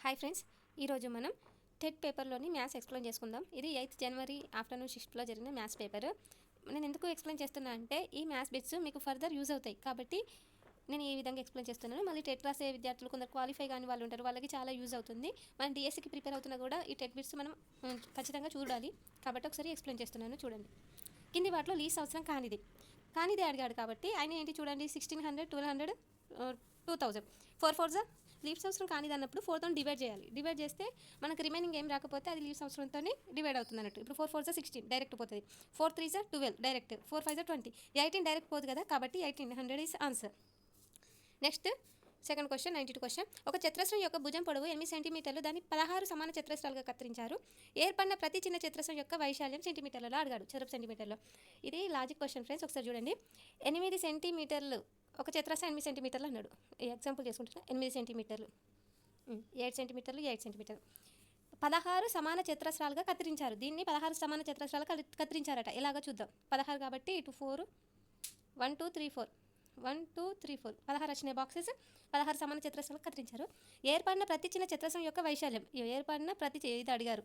Hi friends, ఈరోజు మనం TET పేపర్లోని maths explain చేసుకుందాం. ఇది 8th జనవరి ఆఫ్టర్నూన్ షిఫ్ట్లో జరిగిన మ్యాథ్స్ పేపర్. నేను ఎందుకు ఎక్స్ప్లెయిన్ చేస్తున్నా అంటే ఈ మ్యాథ్స్ బిట్స్ మీకు ఫర్దర్ యూజ్ అవుతాయి కాబట్టి నేను ఈ విధంగా ఎక్స్ప్లెయిన్ చేస్తున్నాను. మళ్ళీ టెట్ రాసే విద్యార్థులు కొందరు క్వాలిఫై కాని వాళ్ళు ఉంటారు, వాళ్ళకి చాలా యూజ్ అవుతుంది. మనం డిఎస్సికి ప్రిపేర్ అవుతున్నా కూడా ఈ టెట్ బిట్స్ మనం ఖచ్చితంగా చూడాలి కాబట్టి ఒకసారి ఎక్స్ప్లెయిన్ చేస్తున్నాను చూడండి. కింది వాటిలో లీస్ట్ అవసరం కానిదే అడిగాడు కాబట్టి ఆయన ఏంటి చూడండి, 1600, 1200, 2000, 4 4 లీవ్స్ అవసరం కానిది అన్నప్పుడు 4తో డివైడ్ చేయాలి. డివైడ్ చేస్తే మనకు రిమైనింగ్ ఏం రాకపోతే అది లీవ్స్ అవసరంతో డివైడ్ అవుతుంది అన్నట్టు. ఇప్పుడు 4 4 16 డైరెక్ట్ పోతుంది, 4 3 12 డైరెక్ట్, 4 5 20, 18 డైరెక్ట్ పోదు కదా కాబట్టి 1800 is answer. Next second question, 92 question. ఒక చతురస్రం యొక్క భుజం పొడవు 8 సెంటీమీటర్లు, దాన్ని 16 సమాన చతురస్రాలుగా కత్తిరించారు. ఏర్పడిన ప్రతి చిన్న చతురస్రం యొక్క వైశాల్యం సెంటీమీటర్లలో అడిగాడు, చదరపు సెంటీమీటర్లో. ఇది లాజిక్ క్వశ్చన్ ఫ్రెండ్స్, ఒకసారి చూడండి. 8 సెంటీమీటర్లు ఒక చతురస్రం 8 సెంటీమీటర్లు అన్నాడు. ఎగ్జాంపుల్ చేసుకుంటున్నా, 8 సెంటీమీటర్లు, 8 సెంటీమీటర్లు, 8 సెంటీమీటర్లు, 16 సమాన చతురస్రాలుగా కత్తిరించారు. దీన్ని 16 సమాన చతురస్రాలు కత్తిరించారట. ఎలాగో చూద్దాం. 16 కాబట్టి ఇటు 4, 1 2 3 4, 1 2 3 4, 16 వచ్చినాయి బాక్సెస్. 16 సమాన చతురస్రాలు కత్తిరించారు. ఏర్పడిన ప్రతి చిన్న చతురస్రం యొక్క వైశాల్యం, ఏర్పడిన ప్రతి ఇది అడిగారు,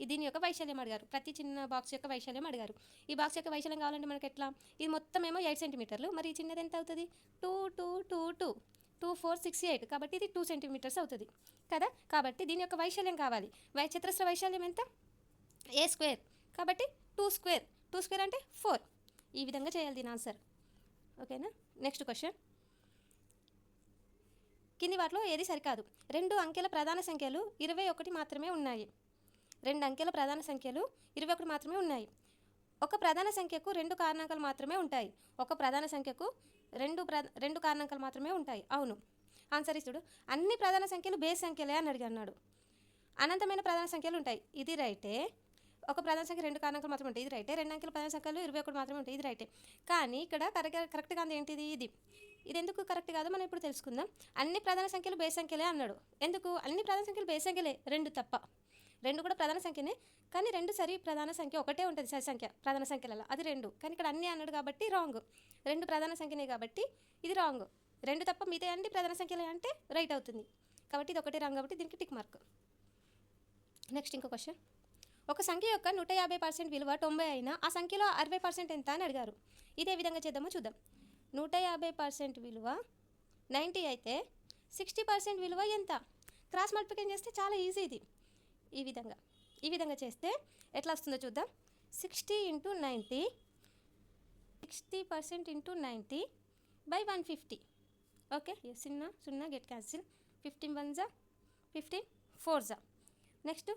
దీని యొక్క వైశాల్యం అడిగారు, ప్రతి చిన్న బాక్స్ యొక్క వైశాల్యం అడిగారు. ఈ బాక్స్ యొక్క వైశాల్యం కావాలంటే మనకి ఎట్లా, ఇది మొత్తం ఏమో 8 సెంటీమీటర్లు, మరి ఈ చిన్నది ఎంత అవుతుంది, 2 2 2 2 2 4 6 8, కాబట్టి ఇది 2 సెంటీమీటర్స్ అవుతుంది కదా. కాబట్టి దీని యొక్క వైశాల్యం కావాలి. చతురస్ర వైశాల్యం ఎంత, ఏ స్క్వేర్, కాబట్టి 2 స్క్వేర్, 2 స్క్వేర్ అంటే 4. ఈ విధంగా చేయాలి దీని ఆన్సర్. ఓకేనా. Next question. కింది వాటిలో ఏది సరికాదు. 2 అంకెల ప్రధాన సంఖ్యలు 21 మాత్రమే ఉన్నాయి. 2 అంకెల ప్రధాన సంఖ్యలు 21 మాత్రమే ఉన్నాయి. ఒక ప్రధాన సంఖ్యకు 2 కారణాంకాలు మాత్రమే ఉంటాయి. ఒక ప్రధాన సంఖ్యకు 2 కారణాంకాలు మాత్రమే ఉంటాయి. అవును. ఆన్సర్ ఇస్తుడు. అన్ని ప్రధాన సంఖ్యలు బేస్ సంఖ్యలే అని అడిగాడు. అనంతమైన ప్రధాన సంఖ్యలు ఉంటాయి, ఇది రైటే. ఒక ప్రధాన సంఖ్య 2 కారణాంకాలు మాత్రమే ఉంటాయి, ఇది రైటే. 2 అంకెల ప్రధాన సంఖ్యలు 21 మాత్రమే ఉంటాయి, ఇది రైటే. కానీ ఇక్కడ కరెక్ట్గా అంది ఏంటిది, ఇది ఎందుకు కరెక్ట్ కాదో మనం ఇప్పుడు తెలుసుకుందాం. అన్ని ప్రధాన సంఖ్యలు బేస్ సంఖ్యలే అన్నాడు. ఎందుకు, అన్ని ప్రధాన సంఖ్యలు బేస్ సంఖ్యలే, 2 తప్ప. 2 కూడా ప్రధాన సంఖ్యనే, కానీ 2 సరి ప్రధాన సంఖ్య ఒకటే ఉంటుంది సరి సంఖ్య ప్రధాన సంఖ్యలలో, అది 2. కానీ ఇక్కడ అన్నీ అన్నాడు కాబట్టి రాంగ్. 2 ప్రధాన సంఖ్యనే కాబట్టి ఇది రాంగ్. 2 తప్ప మిగతా అన్ని ప్రధాన సంఖ్యలే అంటే రైట్ అవుతుంది. కాబట్టి ఇది ఒకటే రాంగ్ కాబట్టి దీనికి టిక్ మార్క్. నెక్స్ట్ ఇంకో క్వశ్చన్. ఒక సంఖ్య యొక్క 150% విలువ 90 అయినా ఆ సంఖ్యలో 60% ఎంత అని అడిగారు. ఇదే విధంగా చేద్దామో చూద్దాం. 150% విలువ 90 అయితే 60% విలువ ఎంత, క్రాస్ మల్టిప్లికేషన్ చేస్తే చాలా ఈజీ ఇది. ఈ విధంగా చేస్తే ఎట్లా వస్తుందో చూద్దాం. 60 × 90, 60% × 90 / 150. Okay, 0 0 get cancel. 15 1 15, 4 next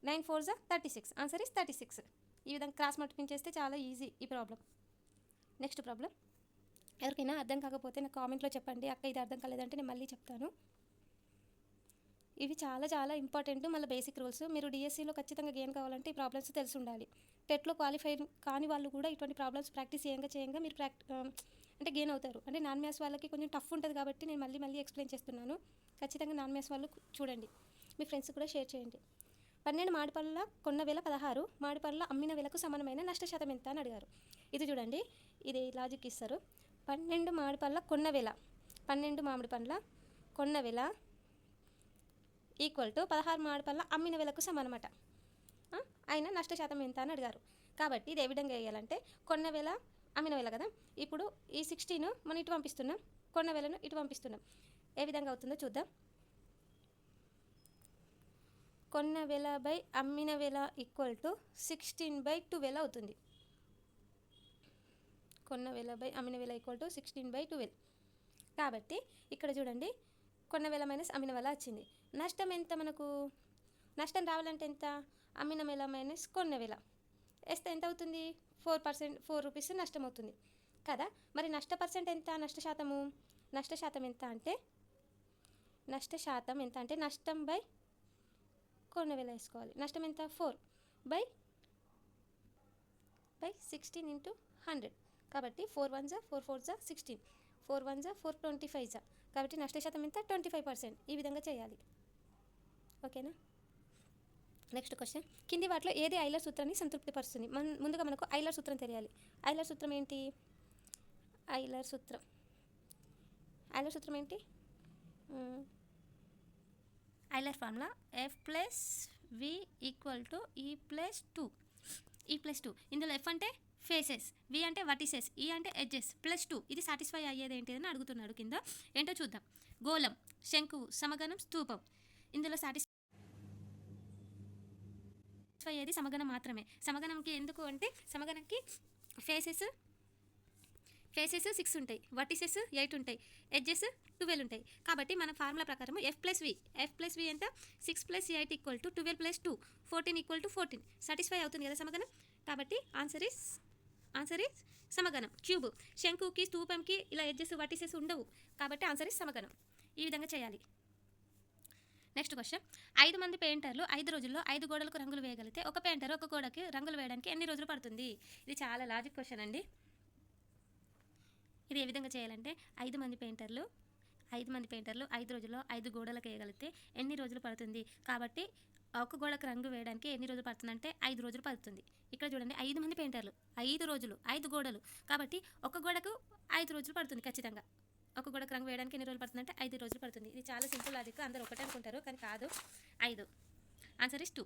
9 4 36. Answer is 36. ఈ విధంగా క్రాస్ మల్టిప్లికేషన్ చేస్తే చాలా ఈజీ ఈ ప్రాబ్లం. Next problem. ఎవరికైనా అర్థం కాకపోతే నాకు కామెంట్లో చెప్పండి, అక్క ఇది అర్థం కాలేదంటే నేను మళ్ళీ చెప్తాను. ఇవి చాలా చాలా ఇంపార్టెంట్, మళ్ళీ బేసిక్ రూల్స్. మీరు డిఎస్సిలో ఖచ్చితంగా గెయిన్ కావాలంటే ఈ ప్రాబ్లమ్స్ తెలిసి ఉండాలి. టెట్లో క్వాలిఫై కాని వాళ్ళు కూడా ఇటువంటి ప్రాబ్లమ్స్ ప్రాక్టీస్ చేయంగా మీరు అంటే గెయిన్ అవుతారు. అంటే నాన్ మ్యాథ్స్ వాళ్ళకి కొంచెం టఫ్ ఉంటుంది కాబట్టి నేను మళ్ళీ ఎక్స్ప్లెయిన్ చేస్తున్నాను. ఖచ్చితంగా నాన్ మ్యాథ్స్ వాళ్ళు చూడండి, మీ ఫ్రెండ్స్ కూడా షేర్ చేయండి. 12 మామిడిపళ్ళ కొన్న వేల 16 మామిడిపళ్ళ అమ్మిన వేలకు సమానమైన నష్టశాతం ఎంత అని అడిగారు. ఇది చూడండి, ఇది లాజిక్ ఇస్తారు. 12 మామిడిపళ్ళ కొన్న వేల, 12 మామిడి పండ్ల కొన్న వేల ఈక్వల్ టు 16 మామిడిపళ్ళ అమ్మిన వేలకు సమానమాట. అయినా నష్టశాతం ఎంత అని అడిగారు. కాబట్టి ఇది ఏ విధంగా వేయాలంటే, కొన్న వేల అమ్మిన వేల కదా. ఇప్పుడు ఈ 16 మనం ఇటు పంపిస్తున్నాం, కొన్న వేలను ఇటు పంపిస్తున్నాం. ఏ విధంగా అవుతుందో చూద్దాం. కొన్న వేల బై అమ్మిన వేల ఈక్వల్ టు 16/12 అవుతుంది. కొన్న వేల బై అమ్మిన వేల ఈక్వల్ టు 16/12. కాబట్టి ఇక్కడ చూడండి, కొన్న వేల మైనస్ అమ్మిన వేల వచ్చింది. నష్టం ఎంత, మనకు నష్టం రావాలంటే ఎంత, అమ్మిన వేల మైనస్ కొన్న వేల వేస్తే ఎంత అవుతుంది, 4 రూపీస్ నష్టం అవుతుంది కదా. మరి నష్ట ఎంత, నష్టశాతం ఎంత అంటే నష్టం బై కొన్న వేల వేసుకోవాలి. నష్టం ఎంత, 4/16 × 100. కాబట్టి 4 1 4 4 16, 4 1 4 25. కాబట్టి నష్టశాతం ఎంత, 25%. ఈ విధంగా చేయాలి. ఓకేనా. Next question. కింది వాటిలో ఏది ఐలర్ సూత్రాన్ని సంతృప్తిపరుస్తుంది. ముందుగా మనకు ఐలర్ సూత్రం తెలియాలి. ఐలర్ సూత్రం ఏంటి, ఐలర్ సూత్రం ఏంటి, Euler formula F plus V equal to E plus two ఇందులో ఎఫ్ అంటే ఫేసెస్, వి అంటే వర్టిసెస్, ఈ అంటే ఎడ్జెస్, +2 ఇది సాటిస్ఫై అయ్యేది ఏంటి అని అడుగుతున్నాడు. కింద ఏంటో చూద్దాం. గోళం, శంకువు, సమగణం, స్తూపం. ఇందులో సాటిస్ఫై అయ్యేది సమగణం మాత్రమే. సమగణంకి ఎందుకు అంటే సమగణంకి ఫేసెస్ 6 ఉంటాయి, వర్టిసెస్ 8 ఉంటాయి, ఎడ్జెస్ 12 ఉంటాయి. కాబట్టి మన ఫార్ములా ప్రకారం ఎఫ్ ప్లస్ వి ఎంత 6 + 8 = 12 + 2 14 = 14 సాటిస్ఫై అవుతుంది కదా సమగణం. కాబట్టి ఆన్సర్ ఈస్ సమగణం. క్యూబ్, శంకుకి స్తూపంకి ఇలా ఎడ్జెస్ వర్టిసెస్ ఉండవు కాబట్టి ఆన్సర్ ఈస్ సమగణం. ఈ విధంగా చేయాలి. నెక్స్ట్ క్వశ్చన్, 5 మంది పెయింటర్లు 5 రోజుల్లో 5 గోడలకు రంగులు వేయగలిగితే ఒక పెయింటర్ ఒక గోడకి రంగులు వేయడానికి ఎన్ని రోజులు పడుతుంది? ఇది చాలా లాజిక్ క్వశ్చన్ అండి. ఇది ఏ విధంగా చేయాలంటే 5 మంది పెయింటర్లు 5 రోజుల్లో 5 గోడలకు వేయగలిగితే ఎన్ని రోజులు పడుతుంది? కాబట్టి ఒక గోడకు రంగు వేయడానికి ఎన్ని రోజులు పడుతుందంటే 5 రోజులు పడుతుంది. ఇక్కడ చూడండి 5 మంది పెయింటర్లు 5 రోజులు 5 గోడలు కాబట్టి ఒక గోడకు 5 రోజులు పడుతుంది ఖచ్చితంగా. ఒక గోడకు రంగు వేయడానికి ఎన్ని రోజులు పడుతుందంటే 5 రోజులు పడుతుంది. ఇది చాలా సింపుల్ లాజిక్, అందరూ ఒకటే అనుకుంటారు కానీ కాదు. 5 ఆన్సర్ ఇస్ 2.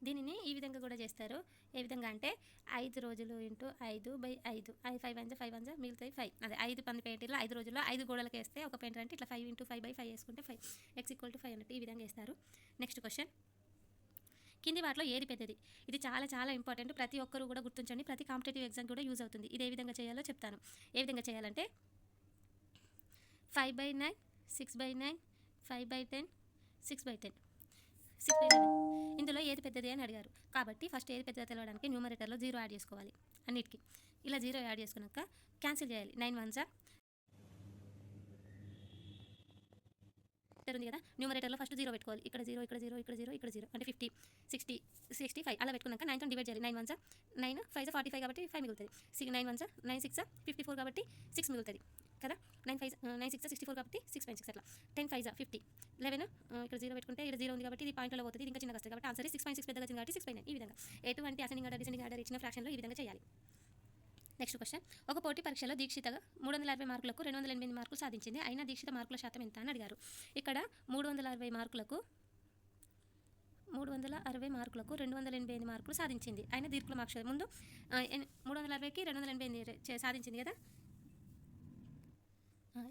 దీనిని ఈ విధంగా కూడా చేస్తారు. ఏ విధంగా అంటే 5 రోజులు ఇంటూ 5/5 5 1 5 మిగులుతాయి 5. అదే 5 మంది పెయింటర్లు 5 రోజుల్లో 5 గోడలకు వేస్తే ఒక పెయింటర్ అంటే ఇట్లా 5 × 5/5 వేసుకుంటే 5 x = 5 అన్నట్టు ఈ విధంగా వేస్తారు. నెక్స్ట్ క్వశ్చన్, కింది వాటిలో ఏది పెద్దది? ఇది చాలా చాలా ఇంపార్టెంట్, ప్రతి ఒక్కరు కూడా గుర్తుంచండి, ప్రతి కాంపిటేటివ్ ఎగ్జామ్ కూడా యూజ్ అవుతుంది. ఇది ఏ విధంగా చేయాలో చెప్తాను. ఏ విధంగా చేయాలంటే 5/9 6/9 5/10 6/10 6/11 ఇందులో ఏది పెద్దది అని అడిగారు. కాబట్టి ఫస్ట్ ఏది పెద్దదో తెలవడానికి న్యూమరేటర్లో 0 యాడ్ చేసుకోవాలి అన్నిటికీ. ఇలా 0 యాడ్ చేసుకున్నాక క్యాన్సిల్ చేయాలి. 9 1 ఉంది కదా, న్యూమరేటర్లో ఫస్ట్ 0 పెట్టుకోవాలి. ఇక్కడ 0 ఇక్కడ 0 ఇక్కడ 0 ఇక్కడ 0 అంటే 50 60 65 అలా పెట్టుకున్నాక 9తో డివైడ్ చేయాలి. 9 1 9 5 45 కాబట్టి 5 మిగులుతుంది. 9 1 9 6 54 కాబట్టి 6 మిగులుతుంది కదా. 9 6 64 కాబట్టి 6/6 అట్లా. 10 5 50 11 ఇక్కడ 0 పెట్టుకుంటే ఇక్కడ 0 ఉంది కాబట్టి ఇది పాయింట్లో పోతుంది, ఇది ఇంకా చిన్నగా వస్తుంది కాబట్టి ఆన్సర్ 6/6 పెద్దగా వచ్చింది కాబట్టి 6/9. ఈ విధంగా ఎటువంటి అసెండింగ్ ఆర్డర్ డిసెండింగ్ ఆర్డర్ ఇచ్చిన ఫ్రాక్షన్లో ఈ విధంగా చేయాలి. నెక్స్ట్ క్వశ్చన్, ఒక పోటీ పరీక్షలో దీక్షిత 360 మార్కులకు 208 మార్కులు సాధించింది. అయినా దీక్షిత మార్కుల శాతం ఎంత అని అడిగారు. ఇక్కడ 360 మార్కులకు 288 మార్కులు సాధించింది. అయినా దీర్ఘ మార్క్స్ ముందు 360కి 288 సాధించింది కదా.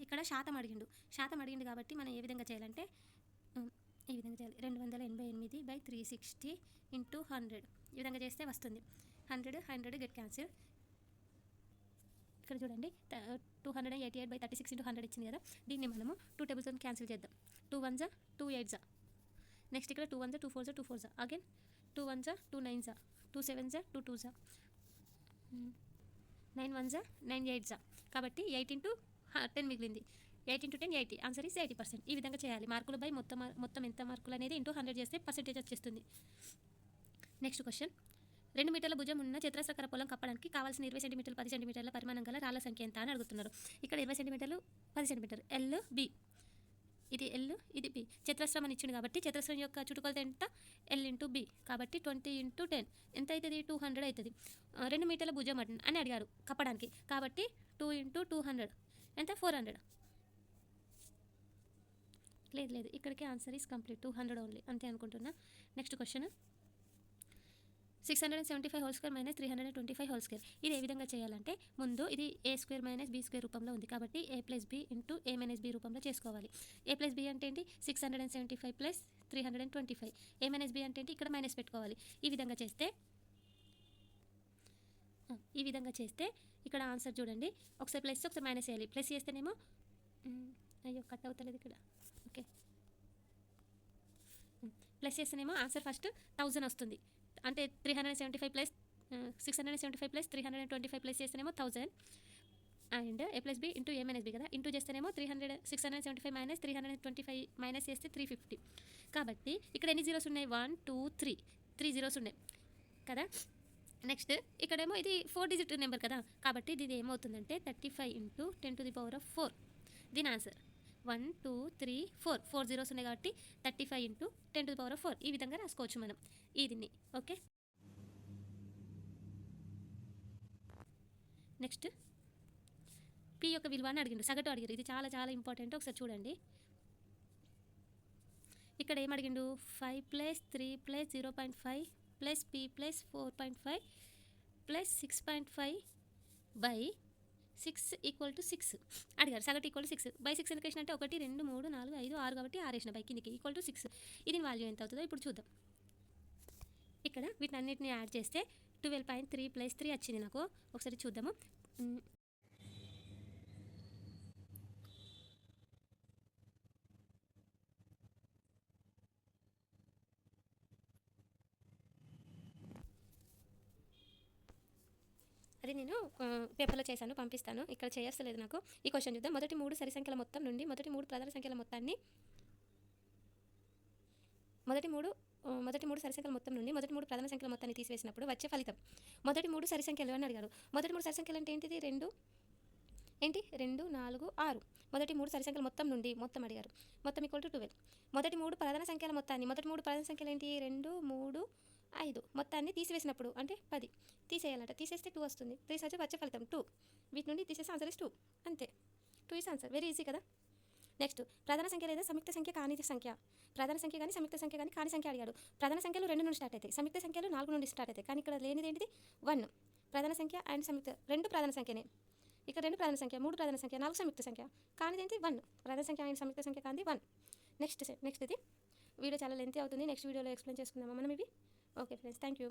ఇక్కడ శాతం అడిగిండు కాబట్టి మనం ఏ విధంగా చేయాలంటే ఈ విధంగా చేయాలి. 288/360 × 100 ఈ విధంగా చేస్తే వస్తుంది. 100 గెట్ క్యాన్సిల్. ఇక్కడ చూడండి 288/36 × 100 ఇచ్చింది కదా. దీన్ని మనము 2 టేబుల్స్ క్యాన్సిల్ చేద్దాం. 2 1 2 8 నెక్స్ట్ ఇక్కడ 2 1 2 4 2 4 అగైన్ 2 1 2 9 2 7 2 2 9 1 9 8 కాబట్టి 8 × 10 మిగిలింది. 8 × 10 80 ఆన్సర్ ఈస్ 80%. ఈ విధంగా చేయాలి. మార్కులు బై మొత్తం ఎంత మార్కులు అనేది ఇంటూ 100 చేస్తే పర్సెంటేజ్ వచ్చేస్తుంది. నెక్స్ట్ క్వశ్చన్, 2 మీటర్ల భుజం ఉన్న చతురస్రాకార పొలం కప్పడానికి కావాల్సిన 20 సెంటీమీటర్లు 10 సెంటీమీటర్ల పరిమాణం గల రాళ్ల సంఖ్య ఎంత అని అడుగుతున్నారు. ఇక్కడ 20 సెంటీమీటర్లు 10 సెంటీమీటర్లు ఎల్ బి, ఇది ఎల్ ఇది బి. చతురస్రం అని ఇచ్చింది కాబట్టి చతురస్రం యొక్క చుట్టుకొలత ఎంత ఎల్ × బి కాబట్టి 20 × 10 ఎంత అవుతుంది 200 అవుతుంది. 2 మీటర్ల భుజం అని అడిగారు కప్పడానికి కాబట్టి 2 × 200 ఎంత 400. లేదు ఇక్కడికి ఆన్సర్ ఈస్ కంప్లీట్ 200 ఓన్లీ అంతే అనుకుంటున్నా. Next question, 675² - 325². ఇది ఏ విధంగా చేయాలంటే ముందు ఇది a² - b² రూపంలో ఉంది కాబట్టి a + b × a - b రూపంలో చేసుకోవాలి. a + b అంటే ఏంటి 675 + 325. a - b అంటే ఏంటి ఇక్కడ మైనస్ పెట్టుకోవాలి. ఈ విధంగా చేస్తే ఇక్కడ ఆన్సర్ చూడండి, ఒకసారి ప్లస్ ఒకసారి మైనస్ చేయాలి. ప్లస్ చేస్తేనేమో అయ్యో కట్ అవుతలేదు ఇక్కడ. ఓకే ప్లస్ చేస్తేనేమో ఆన్సర్ ఫస్ట్ 1000 వస్తుంది. అంటే 675 + 325 ప్లస్ చేస్తేనేమో 1000 and a + b × a - b కదా. ఇంటూ చేస్తేనేమో 675 - 325 మైనస్ చేస్తే 350. కాబట్టి ఇక్కడ ఎన్ని జీరోస్ ఉన్నాయి 1 2 3 జీరోస్ ఉన్నాయి కదా. నెక్స్ట్ ఇక్కడేమో ఇది 4 డిజిట్ నెంబర్ కదా కాబట్టి ఇది ఏమవుతుందంటే 35 × 10⁴ దీని ఆన్సర్ 1 2 3 4 జీరోస్ ఉన్నాయి కాబట్టి 35 × 10⁴ ఈ విధంగా రాసుకోవచ్చు మనం దీన్ని. ఓకే నెక్స్ట్ పి యొక్క విలువ అని అడిగిండు, సగటు అడిగారు. ఇది చాలా చాలా ఇంపార్టెంట్, ఒకసారి చూడండి. ఇక్కడ ఏం అడిగిండు, 5 plus 3 plus 0.5 plus P plus 4.5 plus 6.5 by 6 equal to 6 అడిగారు. సగటు ఈక్వల్ టు 6 బై 6 ఎందుకు వేసిన అంటే 1 2 3 4 5 6 కాబట్టి 6 వేసిన బై కిందికి ఈక్వల్ టు 6. ఇది వాల్యూ ఎంత అవుతుందో ఇప్పుడు చూద్దాం. ఇక్కడ వీటినన్నిటిని యాడ్ చేస్తే 12.3 ప్లస్ 3 వచ్చింది నాకు. ఒకసారి చూద్దాము. అది నేను పేపర్లో చేశాను, పంపిస్తాను. ఇక్కడ చేయస్తలేదు నాకు. ఈ క్వశ్చన్ చూద్దాం. మొదటి 3 సరి సంఖ్యల మొత్తం నుండి మొదటి 3 ప్రధాన సంఖ్యల మొత్తాన్ని మొదటి మూడు సరి సంఖ్యల మొత్తం నుండి మొదటి 3 ప్రధాన సంఖ్యల మొత్తాన్ని తీసివేసినప్పుడు వచ్చే ఫలితం. మొదటి 3 సరి సంఖ్యలు అని అడిగారు. మొదటి 3 సరి సంఖ్యలు అంటే ఏంటిది, 2 4 6. మొదటి 3 సరి సంఖ్యల మొత్తం నుండి మొత్తం అడిగారు. మొత్తం ఈక్వల్ టు 12. మొదటి 3 ప్రధాన సంఖ్యల మొత్తాన్ని మొదటి 3 ప్రధాన సంఖ్యలు ఏంటి, 2 3 5 మొత్తాన్ని తీసివేసినప్పుడు అంటే 10 తీసేయాలంట. తీసేస్తే 2 వస్తుంది. తీసేస్తే వచ్చే ఫలితం 2. వీటి నుండి తీసేస్తే ఆన్సర్ ఇస్ 2. అంతే. 2 ఇస్ ఆన్సర్. వెరీ ఈజీ కదా. నెక్స్ట్, ప్రధాన సంఖ్య లేదా సంయుక్త సంఖ్య కాని సంఖ్య. ప్రధాన సంఖ్య కానీ సంయుక్త సంఖ్య కానీ కాని సంఖ్య అడిగాడు. ప్రధాన సంఖ్యలు 2 నుండి స్టార్ట్ అవుతాయి, సంయుక్త సంఖ్యలు 4 నుండి స్టార్ట్ అవుతాయి. కానీ ఇక్కడ లేనిది ఏంటిది, 1. ప్రధాన సంఖ్య అండ్ సంయుక్త 2 ప్రధాన సంఖ్యనే. ఇక్కడ 2 ప్రధాన సంఖ్య, 3 ప్రధాన సంఖ్య, 4 సంయుక్త సంఖ్య. కానిది ఏంటి, 1. ప్రధాన సంఖ్య అండ్ సంయుక్త సంఖ్య కానిది 1. నెక్స్ట్ ఇది వీడియో చాలా లెంతీ అవుతుంది. నెక్స్ట్ వీడియోలో ఎక్స్ప్లెయిన్ చేసుకుందామా మనం ఇవి. Okay friends, thank you.